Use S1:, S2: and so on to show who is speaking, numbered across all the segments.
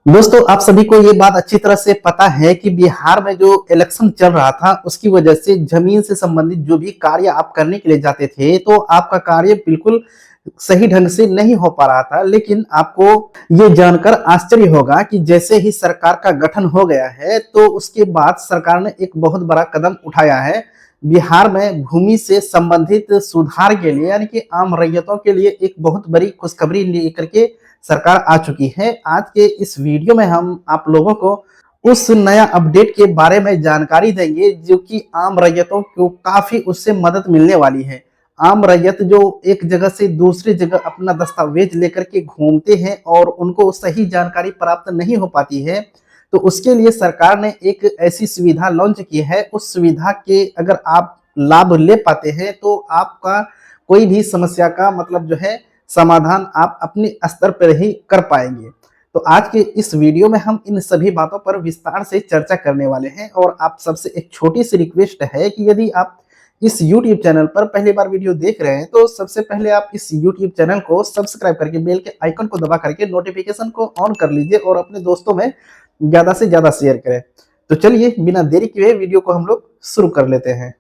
S1: दोस्तों, आप सभी को ये बात अच्छी तरह से पता है कि बिहार में जो इलेक्शन चल रहा था, उसकी वजह से जमीन से संबंधित जो भी कार्य आप करने के लिए जाते थे, तो आपका कार्य बिल्कुल सही ढंग से नहीं हो पा रहा था। लेकिन आपको ये जानकर आश्चर्य होगा कि जैसे ही सरकार का गठन हो गया है, तो उसके बाद सरकार ने एक बहुत बड़ा कदम उठाया है। बिहार में भूमि से संबंधित सुधार के लिए, यानी कि आम रैयतों के लिए एक बहुत बड़ी खुशखबरी लेकर के सरकार आ चुकी है। आज के इस वीडियो में हम आप लोगों को उस नया अपडेट के बारे में जानकारी देंगे, जो कि आम रैयतों को काफी उससे मदद मिलने वाली है। आम रैयत जो एक जगह से दूसरी जगह अपना दस्तावेज लेकर के घूमते हैं और उनको सही जानकारी प्राप्त नहीं हो पाती है, तो उसके लिए सरकार ने एक ऐसी सुविधा लॉन्च की है। उस सुविधा के अगर आप लाभ ले पाते हैं, तो आपका कोई भी समस्या का मतलब जो है समाधान आप अपने स्तर पर ही कर पाएंगे। तो आज के इस वीडियो में हम इन सभी बातों पर विस्तार से चर्चा करने वाले हैं। और आप सबसे एक छोटी सी रिक्वेस्ट है कि यदि आप इस YouTube चैनल पर पहली बार वीडियो देख रहे हैं, तो सबसे पहले आप इस YouTube चैनल को सब्सक्राइब करके बेल के आइकन को दबा करके नोटिफिकेशन को ऑन कर लीजिए और अपने दोस्तों में ज्यादा से ज्यादा शेयर करें। तो चलिए बिना देरी किए वीडियो को हम लोग शुरू कर लेते हैं।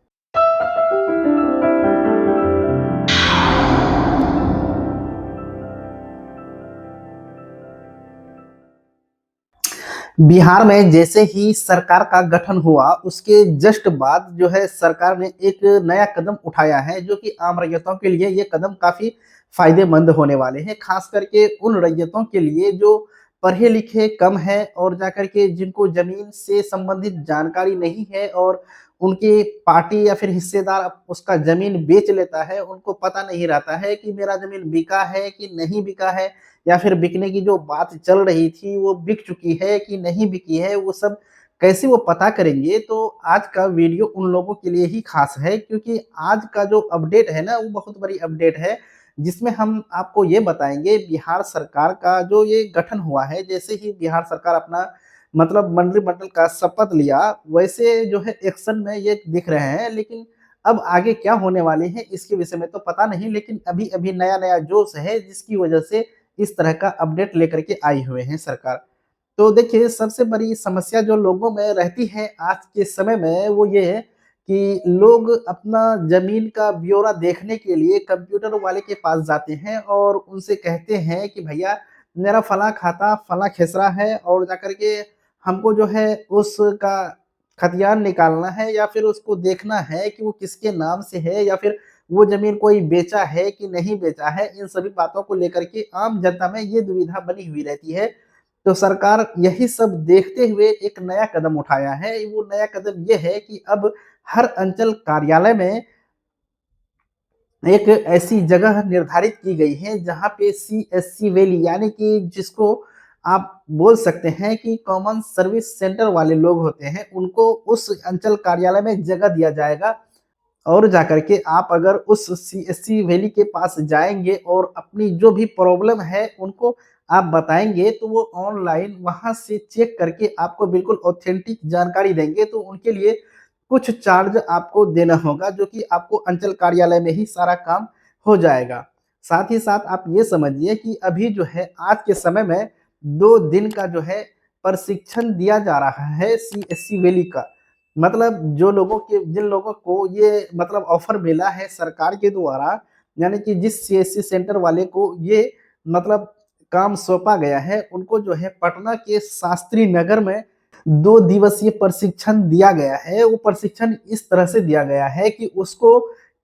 S1: बिहार में जैसे ही सरकार का गठन हुआ, उसके जस्ट बाद जो है सरकार ने एक नया कदम उठाया है, जो कि आम रैयतों के लिए ये कदम काफी फायदेमंद होने वाले हैं। खास करके उन रैयतों के लिए जो पढ़े लिखे कम है और जाकर के जिनको जमीन से संबंधित जानकारी नहीं है, और उनकी पार्टी या फिर हिस्सेदार उसका जमीन बेच लेता है, उनको पता नहीं रहता है कि मेरा जमीन बिका है कि नहीं बिका है, या फिर बिकने की जो बात चल रही थी वो बिक चुकी है कि नहीं बिकी है, वो सब कैसे वो पता करेंगे। तो आज का वीडियो उन लोगों के लिए ही खास है, क्योंकि आज का जो अपडेट है ना, वो बहुत बड़ी अपडेट है, जिसमें हम आपको ये बताएंगे बिहार सरकार का जो ये गठन हुआ है। जैसे ही बिहार सरकार अपना मतलब मंत्रिमंडल का शपथ लिया, वैसे जो है एक्शन में ये दिख रहे हैं। लेकिन अब आगे क्या होने वाले हैं इसके विषय में तो पता नहीं, लेकिन अभी अभी नया नया जोश है, जिसकी वजह से इस तरह का अपडेट लेकर के आई हुए हैं सरकार। तो देखिए, सबसे बड़ी समस्या जो लोगों में रहती है आज के समय में, वो ये है कि लोग अपना जमीन का ब्यौरा देखने के लिए कंप्यूटर वाले के पास जाते हैं और उनसे कहते हैं कि भैया, मेरा फला खाता फला खेसरा है, और जाकर के हमको जो है उसका खतियान निकालना है, या फिर उसको देखना है कि वो किसके नाम से है, या फिर वो जमीन कोई बेचा है कि नहीं बेचा है। इन सभी बातों को लेकर के आम जनता में ये दुविधा बनी हुई रहती है। तो सरकार यही सब देखते हुए एक नया कदम उठाया है। वो नया कदम ये है कि अब हर अंचल कार्यालय में एक ऐसी जगह निर्धारित की गई है, जहाँ पे सीएससी वैली, यानी कि जिसको आप बोल सकते हैं कि कॉमन सर्विस सेंटर वाले लोग होते हैं, उनको उस अंचल कार्यालय में जगह दिया जाएगा। और जाकर के आप अगर उस सीएससी वैली के पास जाएँगे और अपनी जो भी प्रॉब्लम है उनको आप बताएँगे, तो वो ऑनलाइन वहाँ से चेक करके आपको बिल्कुल ऑथेंटिक जानकारी देंगे। तो उनके लिए कुछ चार्ज आपको देना होगा, जो कि आपको अंचल कार्यालय में ही सारा काम हो जाएगा। साथ ही साथ आप ये समझिए कि अभी जो है आज के समय में 2 दिन का जो है प्रशिक्षण दिया जा रहा है सीएससी वैली का। मतलब जिन लोगों को ये मतलब ऑफर मिला है सरकार के द्वारा, यानी कि जिस सीएससी सेंटर वाले को ये मतलब काम सौंपा गया है, उनको जो है पटना के शास्त्री नगर में 2 दिवसीय प्रशिक्षण दिया गया है। वो प्रशिक्षण इस तरह से दिया गया है कि उसको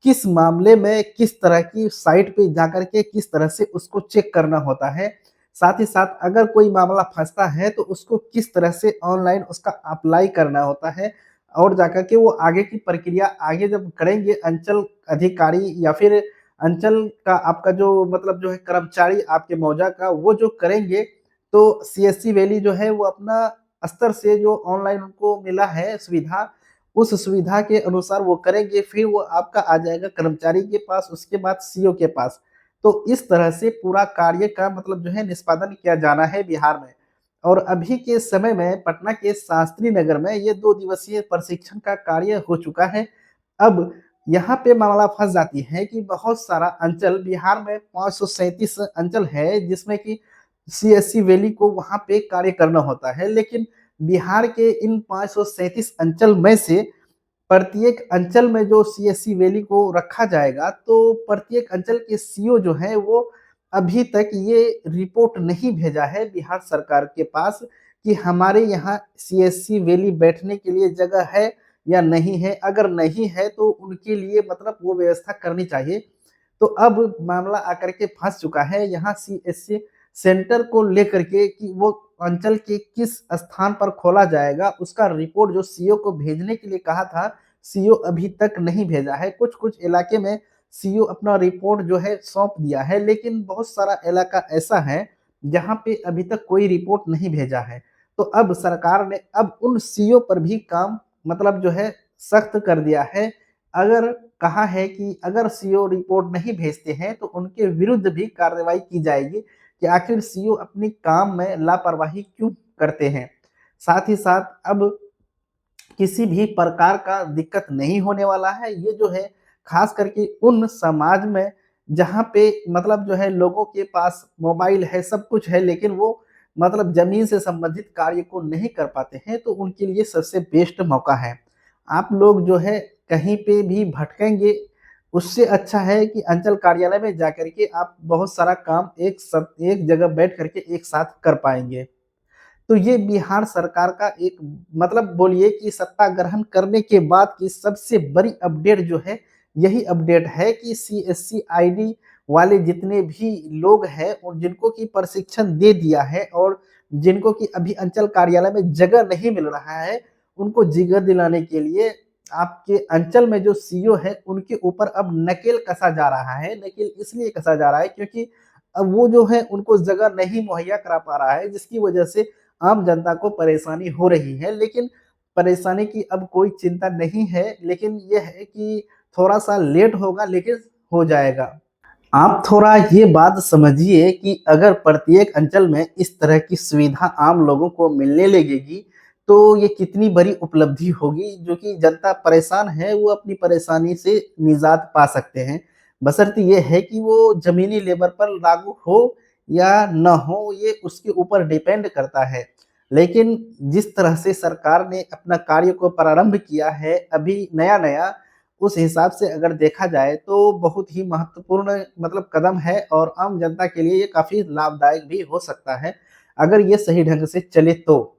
S1: किस मामले में किस तरह की साइट पे जाकर के किस तरह से उसको चेक करना होता है। साथ ही साथ अगर कोई मामला फँसता है, तो उसको किस तरह से ऑनलाइन उसका अप्लाई करना होता है, और जाकर के वो आगे की प्रक्रिया आगे जब करेंगे अंचल अधिकारी या फिर अंचल का आपका जो मतलब जो है कर्मचारी आपके मौजा का, वो जो करेंगे, तो सीएससी वैली जो है वो अपना स्तर से जो ऑनलाइन उनको मिला है सुविधा, उस सुविधा के अनुसार वो करेंगे। फिर वो आपका आ जाएगा कर्मचारी के पास, उसके बाद सीओ के पास। तो इस तरह से पूरा कार्य का मतलब जो है निष्पादन किया जाना है बिहार में। और अभी के समय में पटना के शास्त्री नगर में ये 2 दिवसीय प्रशिक्षण का कार्य हो चुका है। अब यहाँ पे मामला फँस जाती है कि बहुत सारा अंचल बिहार में 537 अंचल है, जिसमें कि सीएससी वैली को वहाँ पे कार्य करना होता है। लेकिन बिहार के इन 537 अंचल में से प्रत्येक अंचल में जो सीएससी वैली को रखा जाएगा, तो प्रत्येक अंचल के सीओ जो हैं वो अभी तक ये रिपोर्ट नहीं भेजा है बिहार सरकार के पास कि हमारे यहाँ सीएससी वैली बैठने के लिए जगह है या नहीं है। अगर नहीं है तो उनके लिए मतलब वो व्यवस्था करनी चाहिए। तो अब मामला आकर के फँस चुका है यहाँ सीएससी सेंटर को लेकर के कि वो अंचल के किस स्थान पर खोला जाएगा, उसका रिपोर्ट जो सीओ को भेजने के लिए कहा था, सीओ अभी तक नहीं भेजा है। कुछ-कुछ इलाके में सीओ अपना रिपोर्ट जो है सौंप दिया है, लेकिन बहुत सारा इलाका ऐसा है, जहाँ पे अभी तक कोई रिपोर्ट नहीं भेजा है। तो अब सरकार ने अब उन सीओ पर भी काम मतलब जो है सख्त कर दिया है। अगर कहा है कि अगर सीओ रिपोर्ट नहीं भेजते हैं, तो उनके विरुद्ध भी कार्रवाई की जाएगी कि आखिर सीओ अपने काम में लापरवाही क्यों करते हैं। साथ ही साथ अब किसी भी प्रकार का दिक्कत नहीं होने वाला है। ये जो है ख़ास करके उन समाज में जहाँ पे मतलब जो है लोगों के पास मोबाइल है, सब कुछ है, लेकिन वो मतलब ज़मीन से संबंधित कार्य को नहीं कर पाते हैं, तो उनके लिए सबसे बेस्ट मौका है। आप लोग जो है कहीं पे भी भटकेंगे, उससे अच्छा है कि अंचल कार्यालय में जाकर के आप बहुत सारा काम एक जगह बैठ कर के एक साथ कर पाएँगे। तो ये बिहार सरकार का एक मतलब बोलिए कि सत्ता ग्रहण करने के बाद की सबसे बड़ी अपडेट जो है, यही अपडेट है कि सीएससी आईडी वाले जितने भी लोग हैं और जिनको कि प्रशिक्षण दे दिया है और जिनको कि अभी अंचल कार्यालय में जगह नहीं मिल रहा है, उनको जगह दिलाने के लिए आपके अंचल में जो सीईओ है, उनके ऊपर अब नकेल कसा जा रहा है। नकेल इसलिए कसा जा रहा है क्योंकि अब वो जो है उनको जगह नहीं मुहैया करा पा रहा है, जिसकी वजह से आम जनता को परेशानी हो रही है। लेकिन परेशानी की अब कोई चिंता नहीं है, लेकिन ये है कि थोड़ा-सा लेट होगा लेकिन हो जाएगा। आप थोड़ा ये बात समझिए कि अगर प्रत्येक अंचल में इस तरह की सुविधा आम लोगों को मिलने लगेगी, तो ये कितनी बड़ी उपलब्धि होगी, जो कि जनता परेशान है, वो अपनी परेशानी से निजात पा सकते हैं। बशर्ते ये है कि वो ज़मीनी लेवल पर लागू हो या ना हो, ये उसके ऊपर डिपेंड करता है। लेकिन जिस तरह से सरकार ने अपना कार्य को प्रारंभ किया है, अभी नया-नया, उस हिसाब से अगर देखा जाए तो बहुत ही महत्वपूर्ण मतलब कदम है और आम जनता के लिए ये काफ़ी लाभदायक भी हो सकता है, अगर ये सही ढंग से चले तो।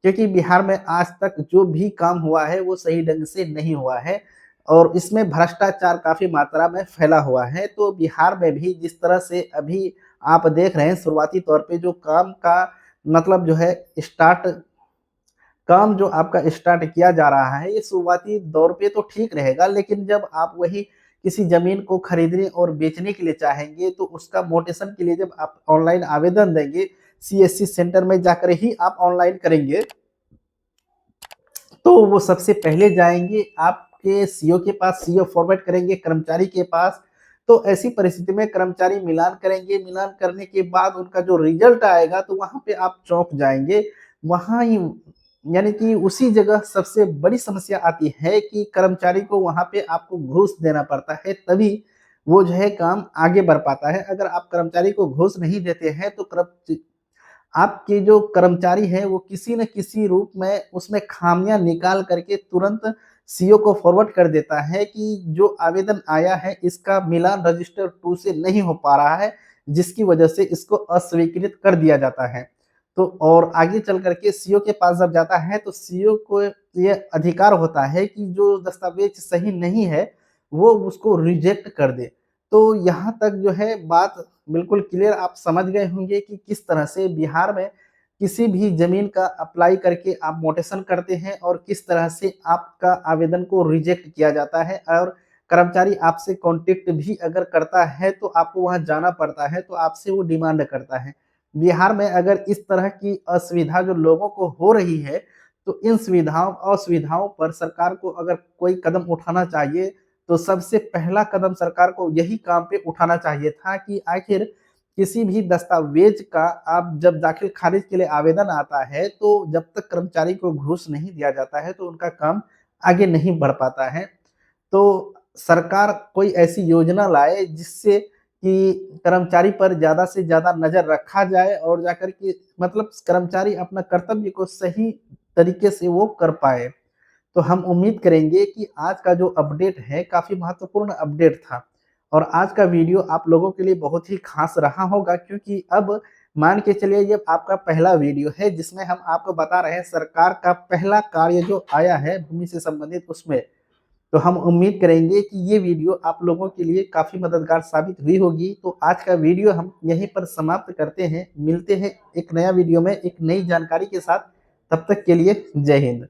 S1: क्योंकि बिहार में आज तक जो भी काम हुआ है वो सही ढंग से नहीं हुआ है और इसमें भ्रष्टाचार काफ़ी मात्रा में फैला हुआ है। तो बिहार में भी जिस तरह से अभी आप देख रहे हैं शुरुआती तौर पे जो काम का मतलब जो है स्टार्ट काम जो आपका स्टार्ट किया जा रहा है, ये शुरुआती दौर पे तो ठीक रहेगा, लेकिन जब आप वही किसी ज़मीन को खरीदने और बेचने के लिए चाहेंगे, तो उसका म्यूटेशन के लिए जब आप ऑनलाइन आवेदन देंगे, सीएससी सेंटर में जाकर ही आप ऑनलाइन करेंगे, तो वो सबसे पहले जाएँगे आपके सीईओ के पास, सीईओ फॉरवर्ड करेंगे कर्मचारी के पास, तो ऐसी परिस्थिति में कर्मचारी मिलान करेंगे, मिलान करने के बाद उनका जो रिज़ल्ट आएगा, तो वहाँ पे आप चौंक जाएँगे। वहाँ ही यानी कि उसी जगह सबसे बड़ी समस्या आती है कि कर्मचारी को वहाँ पे आपको घूस देना पड़ता है, तभी वो जो है काम आगे बढ़ पाता है। अगर आप कर्मचारी को घूस नहीं देते हैं, तो आपके जो कर्मचारी हैं वो किसी न किसी रूप में उसमें खामियाँ निकाल करके तुरंत सीईओ को फॉरवर्ड कर देता है कि जो आवेदन आया है इसका मिलान रजिस्टर 2 से नहीं हो पा रहा है, जिसकी वजह से इसको अस्वीकृत कर दिया जाता है। तो और आगे चल कर के सीईओ के पास जब जाता है तो सीईओ को ये अधिकार होता है कि जो दस्तावेज़ सही नहीं है, वो उसको रिजेक्ट कर दे। तो यहाँ तक जो है बात बिल्कुल क्लियर आप समझ गए होंगे कि किस तरह से बिहार में किसी भी ज़मीन का अप्लाई करके आप म्यूटेशन करते हैं और किस तरह से आपका आवेदन को रिजेक्ट किया जाता है और कर्मचारी आपसे कॉन्टैक्ट भी अगर करता है तो आपको वहाँ जाना पड़ता है, तो आपसे वो डिमांड करता है। बिहार में अगर इस तरह की असुविधा जो लोगों को हो रही है, तो इन असुविधाओं पर सरकार को अगर कोई कदम उठाना चाहिए, तो सबसे पहला कदम सरकार को यही काम पे उठाना चाहिए था कि आखिर किसी भी दस्तावेज का आप जब दाखिल-खारिज के लिए आवेदन आता है, तो जब तक कर्मचारी को घूस नहीं दिया जाता है, तो उनका काम आगे नहीं बढ़ पाता है। तो सरकार कोई ऐसी योजना लाए जिससे कि कर्मचारी पर ज़्यादा से ज़्यादा नज़र रखा जाए और जाकर के मतलब कर्मचारी अपना कर्तव्य को सही तरीके से वो कर पाए। तो हम उम्मीद करेंगे कि आज का जो अपडेट है काफ़ी महत्वपूर्ण अपडेट था और आज का वीडियो आप लोगों के लिए बहुत ही ख़ास रहा होगा क्योंकि अब मान के चलिए ये आपका पहला वीडियो है जिसमें हम आपको बता रहे हैं सरकार का पहला कार्य जो आया है भूमि से संबंधित उसमें। तो हम उम्मीद करेंगे कि ये वीडियो आप लोगों के लिए काफ़ी मददगार साबित हुई होगी। तो आज का वीडियो हम यहीं पर समाप्त करते हैं। मिलते हैं एक नया वीडियो में एक नई जानकारी के साथ। तब तक के लिए जय हिंद।